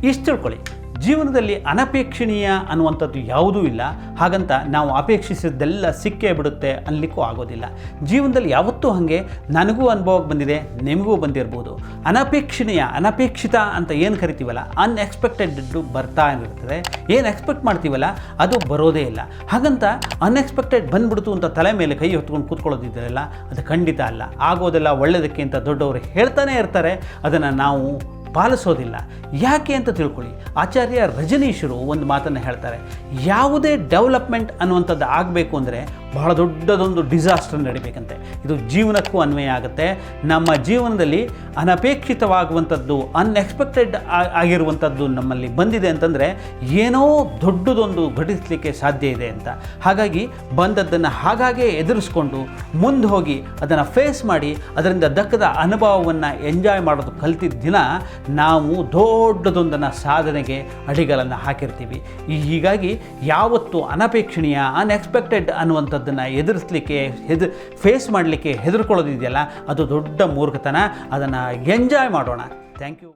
ಇಷ್ಟು ತಿಳ್ಕೊಳ್ಳಿ, ಜೀವನದಲ್ಲಿ ಅನಪೇಕ್ಷಣೀಯ ಅನ್ನುವಂಥದ್ದು ಯಾವುದೂ ಇಲ್ಲ. ಹಾಗಂತ ನಾವು ಅಪೇಕ್ಷಿಸಿದ್ದೆಲ್ಲ ಸಿಕ್ಕೇ ಬಿಡುತ್ತೆ ಅನ್ನಲಿಕ್ಕೂ ಆಗೋದಿಲ್ಲ. ಜೀವನದಲ್ಲಿ ಯಾವತ್ತೂ ಹಾಗೆ ನನಗೂ ಅನುಭವಕ್ಕೆ ಬಂದಿದೆ, ನಿಮಗೂ ಬಂದಿರ್ಬೋದು. ಅನಪೇಕ್ಷಿತ ಅಂತ ಏನು ಕರಿತೀವಲ್ಲ, ಅನ್ಎಕ್ಸ್ಪೆಕ್ಟೆಡ್ ಬರ್ತಾ ಇರ್ತದೆ. ಏನು ಎಕ್ಸ್ಪೆಕ್ಟ್ ಮಾಡ್ತೀವಲ್ಲ ಅದು ಬರೋದೇ ಇಲ್ಲ. ಹಾಗಂತ ಅನ್ಎಕ್ಸ್ಪೆಕ್ಟೆಡ್ ಬಂದ್ಬಿಡ್ತು ಅಂತ ತಲೆ ಮೇಲೆ ಕೈ ಹೊತ್ಕೊಂಡು ಕೂತ್ಕೊಳ್ಳೋದಿದ್ದಾರಲ್ಲ, ಅದು ಖಂಡಿತ ಅಲ್ಲ. ಆಗೋದೆಲ್ಲ ಒಳ್ಳೆಯದಕ್ಕೆ ಅಂತ ದೊಡ್ಡವರು ಹೇಳ್ತಾನೆ ಇರ್ತಾರೆ, ಅದನ್ನು ನಾವು ಪಾಲಿಸೋದಿಲ್ಲ. ಯಾಕೆ ಅಂತ ತಿಳ್ಕೊಳ್ಳಿ. ಆಚಾರ್ಯ ರಜನೀಶರು ಒಂದು ಮಾತನ್ನು ಹೇಳ್ತಾರೆ, ಯಾವುದೇ ಡೆವಲಪ್ಮೆಂಟ್ ಅನ್ನುವಂಥದ್ದು ಆಗಬೇಕು ಅಂದರೆ ಬಹಳ ದೊಡ್ಡದೊಂದು ಡಿಸಾಸ್ಟರ್ ನಡಿಬೇಕಂತೆ. ಇದು ಜೀವನಕ್ಕೂ ಅನ್ವಯ ಆಗುತ್ತೆ. ನಮ್ಮ ಜೀವನದಲ್ಲಿ ಅನಪೇಕ್ಷಿತವಾಗುವಂಥದ್ದು, ಅನ್ಎಕ್ಸ್ಪೆಕ್ಟೆಡ್ ಆಗಿರುವಂಥದ್ದು ನಮ್ಮಲ್ಲಿ ಬಂದಿದೆ ಅಂತಂದರೆ ಏನೋ ದೊಡ್ಡದೊಂದು ಘಟಿಸಲಿಕ್ಕೆ ಸಾಧ್ಯ ಇದೆ ಅಂತ. ಹಾಗಾಗಿ ಬಂದದ್ದನ್ನು ಹಾಗಾಗೇ ಎದುರಿಸ್ಕೊಂಡು ಮುಂದೆ ಹೋಗಿ ಅದನ್ನು ಫೇಸ್ ಮಾಡಿ ಅದರಿಂದ ದಕ್ಕದ ಅನುಭವವನ್ನು ಎಂಜಾಯ್ ಮಾಡೋದು ಕಲ್ತಿದ್ದ ದಿನ ನಾವು ದೊಡ್ಡದೊಂದನ್ನು ಸಾಧನೆಗೆ ಅಡಿಗಳನ್ನು ಹಾಕಿರ್ತೀವಿ. ಹೀಗಾಗಿ ಯಾವತ್ತು ಅನಪೇಕ್ಷಣೀಯ ಅನ್ಎಕ್ಸ್ಪೆಕ್ಟೆಡ್ ಅನ್ನುವಂಥದ್ದನ್ನು ಎದುರಿಸಲಿಕ್ಕೆ ಫೇಸ್ ಮಾಡಲಿಕ್ಕೆ ಹೆದರ್ಕೊಳ್ಳೋದಿದೆಯಲ್ಲ, ಅದು ದೊಡ್ಡ ಮೂರ್ಖತನ. ಅದನ್ನು ಎಂಜಾಯ್ ಮಾಡೋಣ. Thank you.